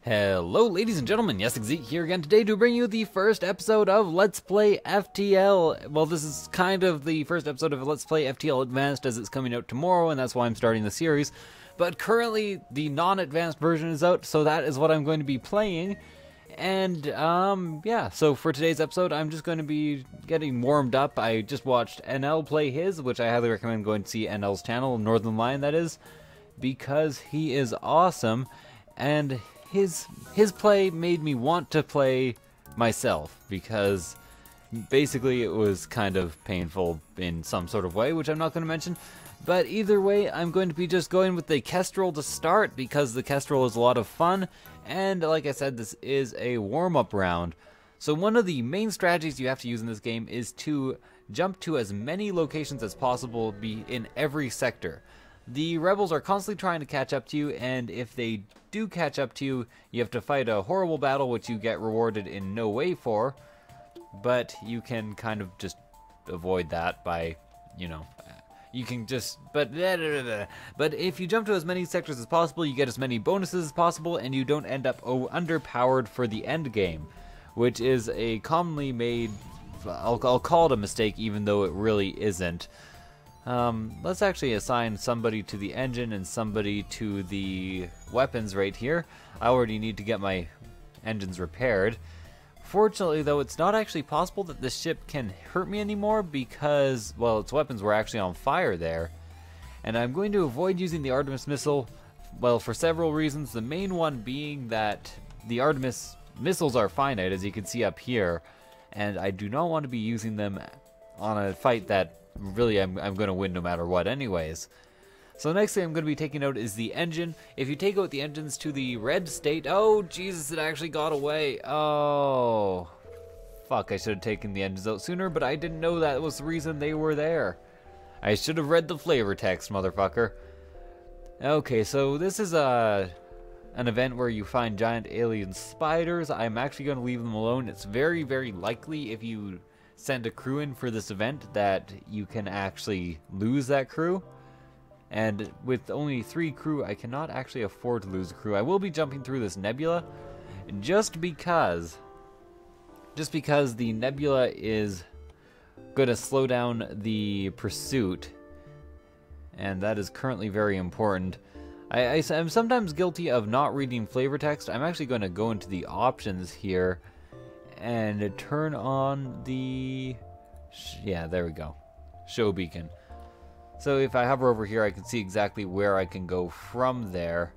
Hello ladies and gentlemen, Yessik Ziiq here again today to bring you the first episode of Let's Play FTL. Well, this is kind of the first episode of Let's Play FTL Advanced as it's coming out tomorrow, and that's why I'm starting the series. But currently, the non-advanced version is out, so that is what I'm going to be playing. And, yeah, so for today's episode, I'm just going to be getting warmed up. I just watched NL play his, which I highly recommend going to see NL's channel, Northern Lion that is, because he is awesome, and his play made me want to play myself, because basically it was kind of painful in some sort of way, which I'm not going to mention. But either way, I'm going to be just going with the Kestrel to start, because the Kestrel is a lot of fun, and like I said, this is a warm-up round. So one of the main strategies you have to use in this game is to jump to as many locations as possible, be in every sector. The rebels are constantly trying to catch up to you, and if they do catch up to you, you have to fight a horrible battle which you get rewarded in no way for, but you can kind of just avoid that by, you know, you can just, but if you jump to as many sectors as possible, you get as many bonuses as possible, and you don't end up underpowered for the end game, which is a commonly made, I'll call it a mistake even though it really isn't. Let's actually assign somebody to the engine and somebody to the weapons right here. I already need to get my engines repaired. Fortunately though, it's not actually possible that this ship can hurt me anymore because, well, its weapons were actually on fire there. And I'm going to avoid using the Artemis missile, well, for several reasons. The main one being that the Artemis missiles are finite, as you can see up here, and I do not want to be using them on a fight that really I'm going to win no matter what anyways. So the next thing I'm going to be taking out is the engine. If you take out the engines to the red state, oh Jesus, it actually got away. Oh fuck, I should have taken the engines out sooner, but I didn't know that was the reason they were there. I should have read the flavor text, motherfucker. Okay, so this is an event where you find giant alien spiders. I'm actually going to leave them alone. It's very, very likely if you send a crew in for this event that you can actually lose that crew, and with only 3 crew I cannot actually afford to lose a crew. I will be jumping through this nebula just because the nebula is going to slow down the pursuit, and that is currently very important. I'm sometimes guilty of not reading flavor text. I'm actually going to go into the options here and turn on the, yeah, there we go, show beacon. So if I hover over here, I can see exactly where I can go from there.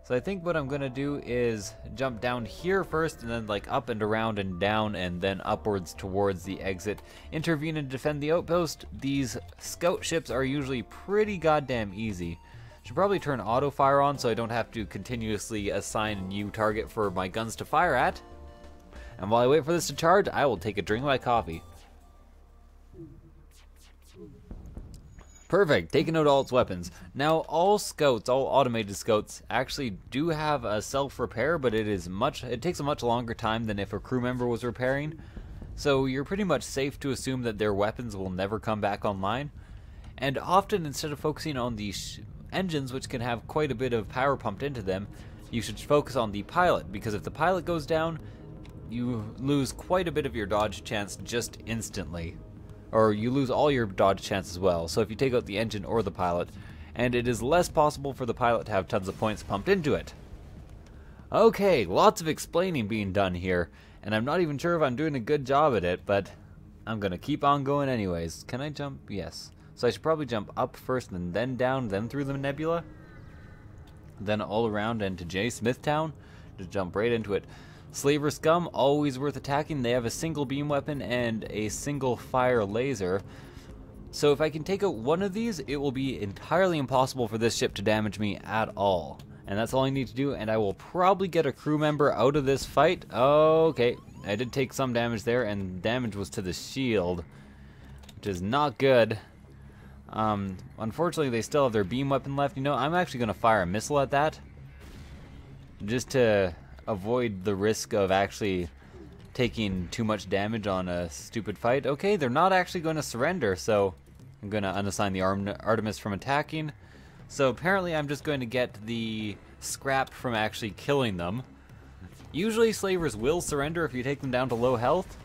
So I think what I'm gonna do is jump down here first, and then like up and around and down, and then upwards towards the exit. Intervene and defend the outpost. These scout ships are usually pretty goddamn easy. Should probably turn auto fire on so I don't have to continuously assign a new target for my guns to fire at. And while I wait for this to charge, I will take a drink of my coffee. Perfect, taking out all its weapons. Now, all scouts, all automated scouts, actually do have a self-repair, but it takes a much longer time than if a crew member was repairing. So you're pretty much safe to assume that their weapons will never come back online. And often, instead of focusing on the engines, which can have quite a bit of power pumped into them, you should focus on the pilot, because if the pilot goes down, you lose quite a bit of your dodge chance just instantly. Or you lose all your dodge chance as well. So if you take out the engine or the pilot, and it is less possible for the pilot to have tons of points pumped into it. Okay, lots of explaining being done here, and I'm not even sure if I'm doing a good job at it, but I'm gonna keep on going anyways. Can I jump? Yes. So I should probably jump up first and then down, then through the nebula, then all around and to J. Smithtown. Just jump right into it. Slaver scum, always worth attacking. They have a single beam weapon and a single fire laser. So if I can take out one of these, it will be entirely impossible for this ship to damage me at all. And that's all I need to do, and I will probably get a crew member out of this fight. Okay, I did take some damage there, and damage was to the shield, which is not good. Unfortunately, they still have their beam weapon left. You know, I'm actually going to fire a missile at that, just to avoid the risk of actually taking too much damage on a stupid fight. Okay, they're not actually going to surrender, so I'm going to unassign the Artemis from attacking. So apparently I'm just going to get the scrap from actually killing them. Usually slavers will surrender if you take them down to low health,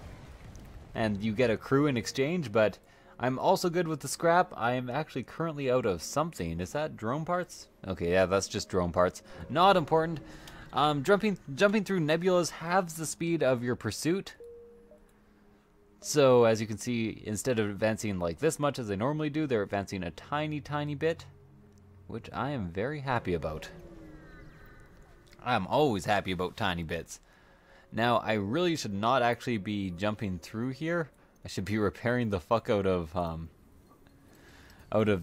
and you get a crew in exchange, but I'm also good with the scrap. I am actually currently out of something. Is that drone parts? Okay, yeah, that's just drone parts. Not important. Jumping through nebulas halves the speed of your pursuit. So, as you can see, instead of advancing like this much as they normally do, they're advancing a tiny, tiny bit, which I am very happy about. I'm always happy about tiny bits. Now, I really should not actually be jumping through here. I should be repairing the fuck out of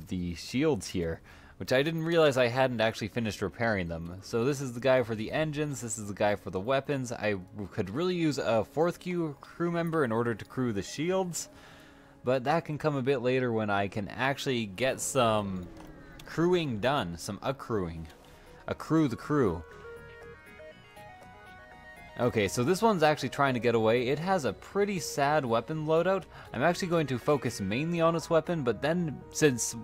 the shields here, which I didn't realize I hadn't actually finished repairing them. So this is the guy for the engines, this is the guy for the weapons. I could really use a 4th crew member in order to crew the shields, but that can come a bit later when I can actually get some crewing done, some accruing. Accrue the crew. Okay, so this one's actually trying to get away. It has a pretty sad weapon loadout. I'm actually going to focus mainly on its weapon, but then since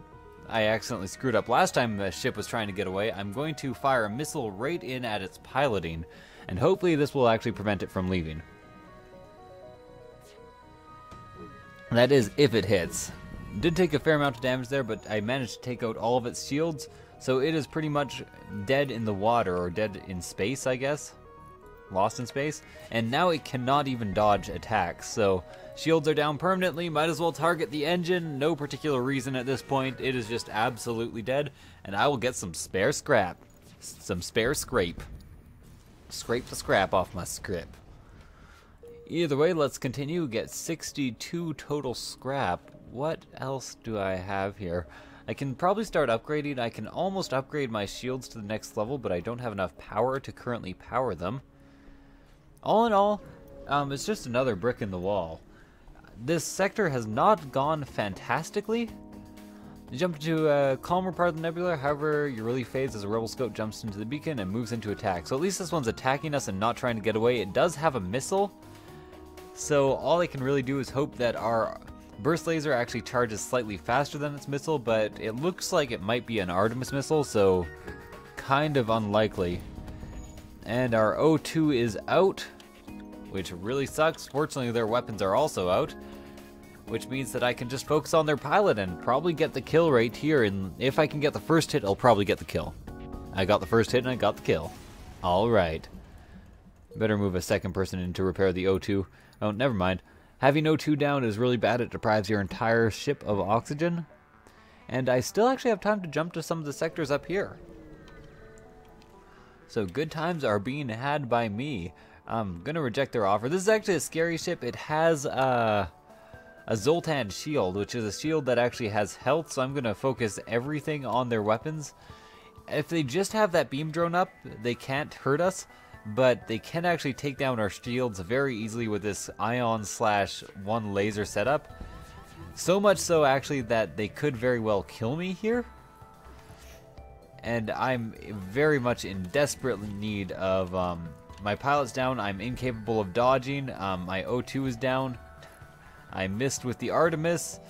I accidentally screwed up last time the ship was trying to get away, I'm going to fire a missile right in at its piloting, and hopefully this will actually prevent it from leaving. That is, if it hits. Did take a fair amount of damage there, but I managed to take out all of its shields, so it is pretty much dead in the water, or dead in space, I guess. Lost in space, and now it cannot even dodge attacks, so shields are down permanently. Might as well target the engine. No particular reason at this point. It is just absolutely dead, and I will get some spare scrap, some spare scrape. Scrape the scrap off my script. Either way, let's continue. Get 62 total scrap. What else do I have here? I can probably start upgrading. I can almost upgrade my shields to the next level, but I don't have enough power to currently power them. All in all, it's just another brick in the wall. This sector has not gone fantastically. You jump into a calmer part of the nebula, however, your relief fades as a rebel scout jumps into the beacon and moves into attack. So at least this one's attacking us and not trying to get away. It does have a missile, so all I can really do is hope that our burst laser actually charges slightly faster than its missile, but it looks like it might be an Artemis missile, so kind of unlikely. And our O2 is out, which really sucks. Fortunately, their weapons are also out, which means that I can just focus on their pilot and probably get the kill right here. And if I can get the first hit, I'll probably get the kill. I got the first hit and I got the kill. All right. Better move a second person in to repair the O2. Oh, never mind. Having O2 down is really bad. It deprives your entire ship of oxygen. And I still actually have time to jump to some of the sectors up here. So good times are being had by me. I'm gonna reject their offer. This is actually a scary ship. It has a Zoltan shield, which is a shield that actually has health, so I'm gonna focus everything on their weapons. If they just have that beam drone up, they can't hurt us, but they can actually take down our shields very easily with this ion/1 laser setup. So much so actually that they could very well kill me here. And I'm very much in desperate need of, my pilot's down, I'm incapable of dodging, my O2 is down, I missed with the Artemis,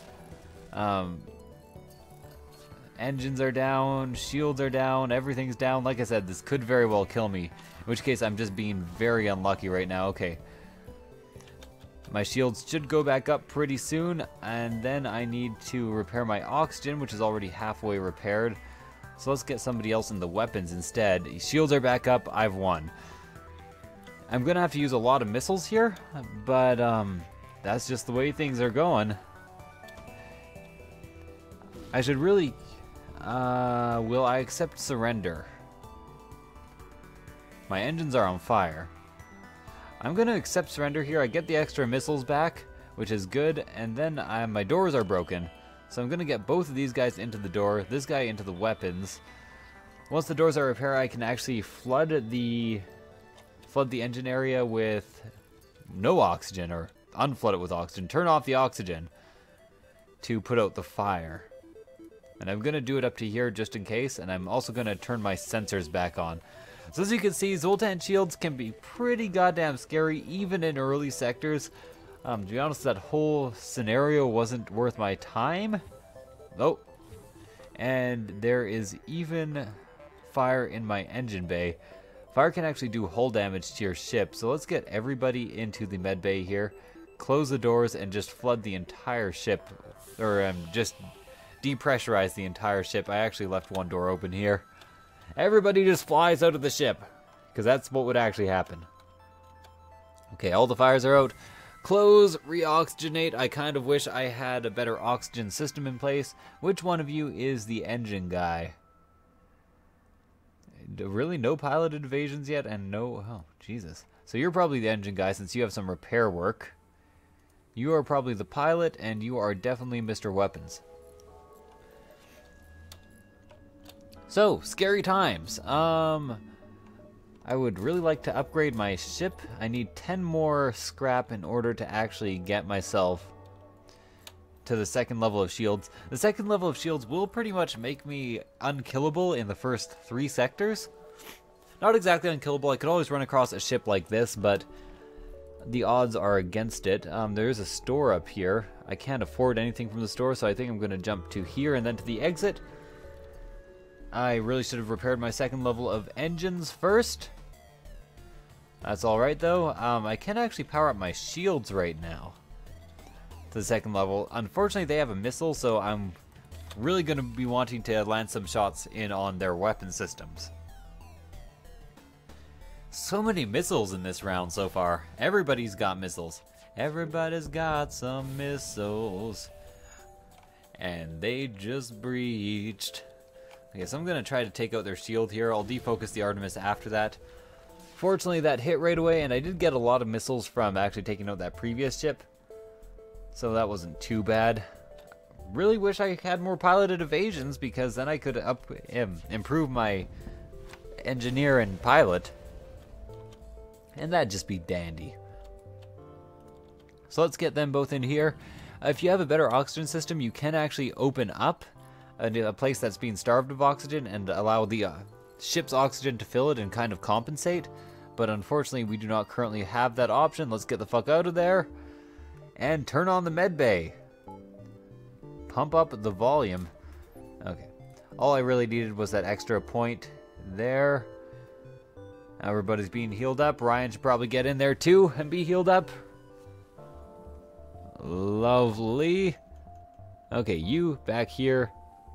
engines are down, shields are down, everything's down. Like I said, this could very well kill me, in which case I'm just being very unlucky right now. Okay. My shields should go back up pretty soon, and then I need to repair my oxygen, which is already halfway repaired. So let's get somebody else in the weapons instead. Shields are back up, I've won. I'm gonna have to use a lot of missiles here, but that's just the way things are going. I should really, will I accept surrender? My engines are on fire. I'm gonna accept surrender here. I get the extra missiles back, which is good, and then my doors are broken. So I'm gonna get both of these guys into the door, this guy into the weapons. Once the doors are repaired, I can actually flood the engine area with no oxygen, or unflood it with oxygen. Turn off the oxygen to put out the fire. And I'm gonna do it up to here just in case, and I'm also gonna turn my sensors back on. So as you can see, Zoltan shields can be pretty goddamn scary, even in early sectors. To be honest, that whole scenario wasn't worth my time. Oh, and there is even fire in my engine bay. Fire can actually do hull damage to your ship, so let's get everybody into the med bay here, close the doors, and just flood the entire ship, or just depressurize the entire ship. I actually left one door open here. Everybody just flies out of the ship, because that's what would actually happen. Okay, all the fires are out. Close, re-oxygenate. I kind of wish I had a better oxygen system in place. Which one of you is the engine guy? Really, no piloted evasions yet, and no... Oh, Jesus. So you're probably the engine guy since you have some repair work. You are probably the pilot, and you are definitely Mr. Weapons. So, scary times. I would really like to upgrade my ship. I need 10 more scrap in order to actually get myself to the second level of shields. The second level of shields will pretty much make me unkillable in the first 3 sectors. Not exactly unkillable. I could always run across a ship like this, but the odds are against it. There's a store up here. I can't afford anything from the store, so I think I'm going to jump to here and then to the exit. I really should have repaired my second level of engines first. That's alright though. I can actually power up my shields right now to the second level. Unfortunately, they have a missile, so I'm really going to be wanting to land some shots in on their weapon systems. So many missiles in this round so far. Everybody's got missiles. Everybody's got some missiles. And they just breached. Okay, so I'm going to try to take out their shield here. I'll defocus the Artemis after that. Fortunately, that hit right away, and I did get a lot of missiles from actually taking out that previous ship. So that wasn't too bad. Really wish I had more piloted evasions, because then I could improve my engineer and pilot. And that'd just be dandy. So let's get them both in here. If you have a better oxygen system, you can actually open up a place that's being starved of oxygen and allow the ship's oxygen to fill it and kind of compensate. But unfortunately, we do not currently have that option. Let's get the fuck out of there and turn on the med bay. Pump up the volume. Okay. All I really needed was that extra point there. Everybody's being healed up. Ryan should probably get in there too and be healed up. Lovely. Okay, you back here.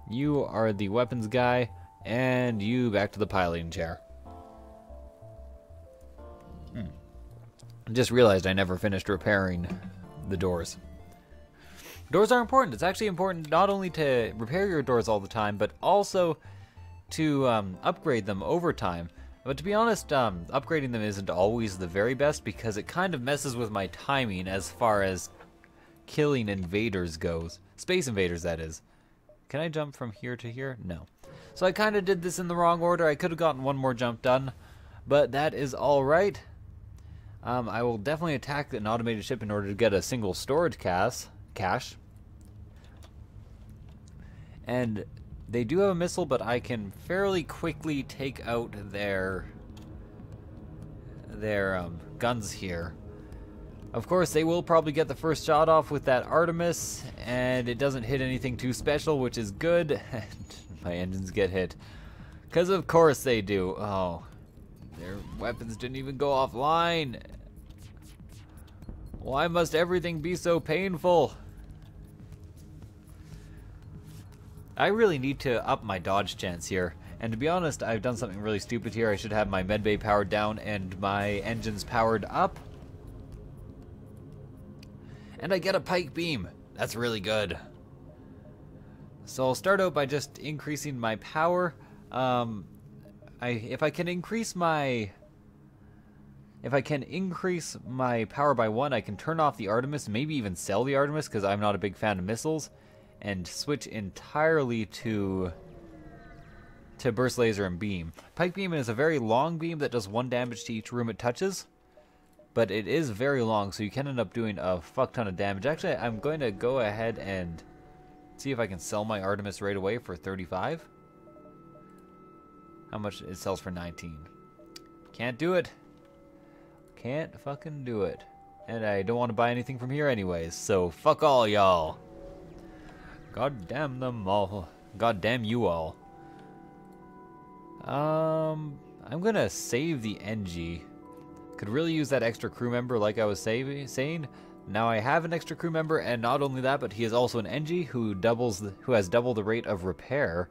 You are the weapons guy. And you back to the piloting chair. Just realized I never finished repairing the doors. Doors are important. It's actually important not only to repair your doors all the time, but also to upgrade them over time. But to be honest, upgrading them isn't always the very best because it kind of messes with my timing as far as killing invaders goes. Space invaders, that is. Can I jump from here to here? No. So I kind of did this in the wrong order. I could have gotten one more jump done, but that is alright. I will definitely attack an automated ship in order to get a single storage cache. And they do have a missile, but I can fairly quickly take out their guns here. Of course, they will probably get the first shot off with that Artemis, and it doesn't hit anything too special, which is good. My engines get hit. Because of course they do. Oh, their weapons didn't even go offline. Why must everything be so painful? I really need to up my dodge chance here. And to be honest, I've done something really stupid here. I should have my medbay powered down and my engines powered up. And I get a pike beam. That's really good. So I'll start out by just increasing my power. If I can increase my power by 1, I can turn off the Artemis, maybe even sell the Artemis because I'm not a big fan of missiles, and switch entirely to burst laser and beam. Pike beam is a very long beam that does 1 damage to each room it touches, but it is very long, so you can end up doing a fuck ton of damage. Actually, I'm going to go ahead and see if I can sell my Artemis right away for 35. How much it sells for 19. Can't do it. Can't fucking do it. And I don't want to buy anything from here anyways, so fuck all y'all. God damn them all. God damn you all. I'm gonna save the NG. Could really use that extra crew member like I was saying. Now I have an extra crew member, and not only that, but he is also an NG who has double the rate of repair.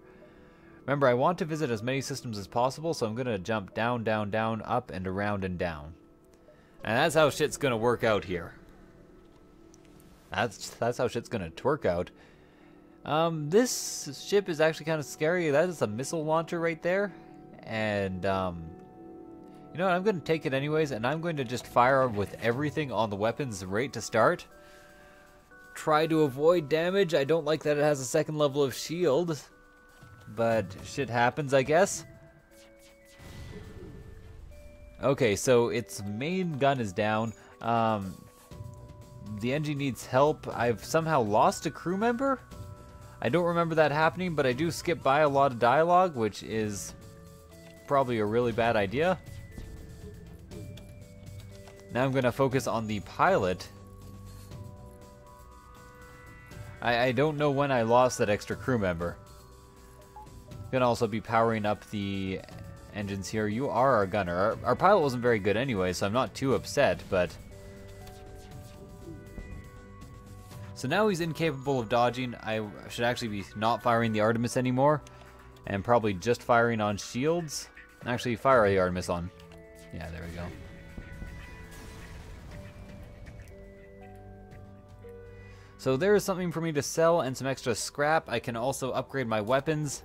Remember, I want to visit as many systems as possible, so I'm gonna jump down, down, down, up, and around and down. And that's how shit's gonna work out here. That's how shit's gonna twerk out. This ship is actually kind of scary. That is a missile launcher right there. And, you know what? I'm going to take it anyways, and I'm going to just fire with everything on the weapons right to start. Try to avoid damage. I don't like that it has a second level of shield, but shit happens, I guess. Okay, so its main gun is down. The engine needs help. I've somehow lost a crew member. I don't remember that happening, but I do skip by a lot of dialogue, which is probably a really bad idea. Now I'm going to focus on the pilot. I don't know when I lost that extra crew member. Going to also be powering up the engines here. You are our gunner. Our pilot wasn't very good anyway, so I'm not too upset, but... So now he's incapable of dodging. I should actually be not firing the Artemis anymore, and probably just firing on shields. Actually, fire the Artemis on. Yeah, there we go. So there is something for me to sell and some extra scrap. I can also upgrade my weapons.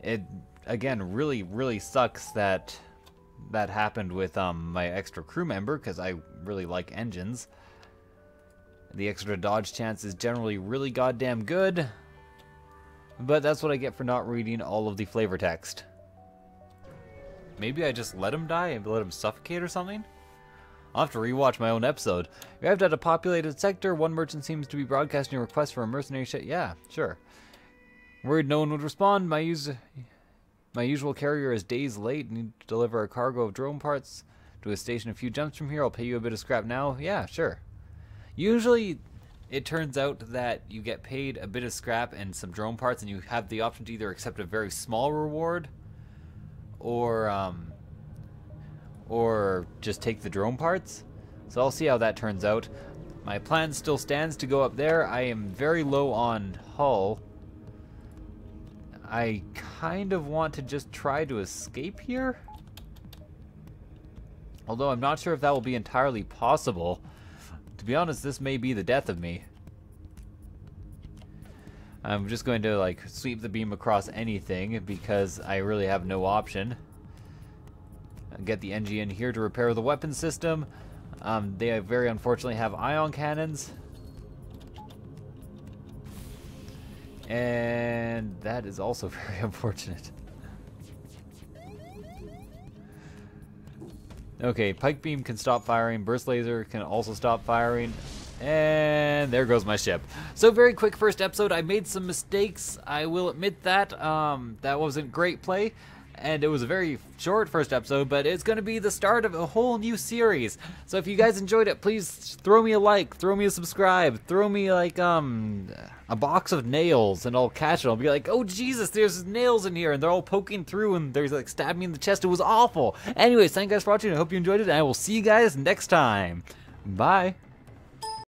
It, again, really sucks that that happened with my extra crew member, because I really like engines. The extra dodge chance is generally really goddamn good, but that's what I get for not reading all of the flavor text. Maybe I just let him die and let him suffocate or something? I'll have to rewatch my own episode. You arrived at a populated sector. One merchant seems to be broadcasting a request for a mercenary ship. Yeah, sure. Worried no one would respond. My usual carrier is days late. Need to deliver a cargo of drone parts to a station a few jumps from here. I'll pay you a bit of scrap now. Yeah, sure. Usually, it turns out that you get paid a bit of scrap and some drone parts, and you have the option to either accept a very small reward, or just take the drone parts. So I'll see how that turns out. My plan still stands to go up there. I am very low on hull. I kind of want to just try to escape here, although I'm not sure if that will be entirely possible. To be honest, this may be the death of me. I'm just going to like sweep the beam across anything because I really have no option. Get the NG in here to repair the weapon system. They very unfortunately have ion cannons. And that is also very unfortunate. Okay, pike beam can stop firing, burst laser can also stop firing, and there goes my ship. So very quick first episode. I made some mistakes, I will admit that. That wasn't great play, and it was a very short first episode, but it's going to be the start of a whole new series. So if you guys enjoyed it, please throw me a like, throw me a subscribe, throw me like a box of nails, and I'll catch it. I'll be like, oh Jesus, there's nails in here, and they're all poking through, and there's like stabbing me in the chest. It was awful. Anyways, thank you guys for watching. I hope you enjoyed it, and I will see you guys next time. Bye.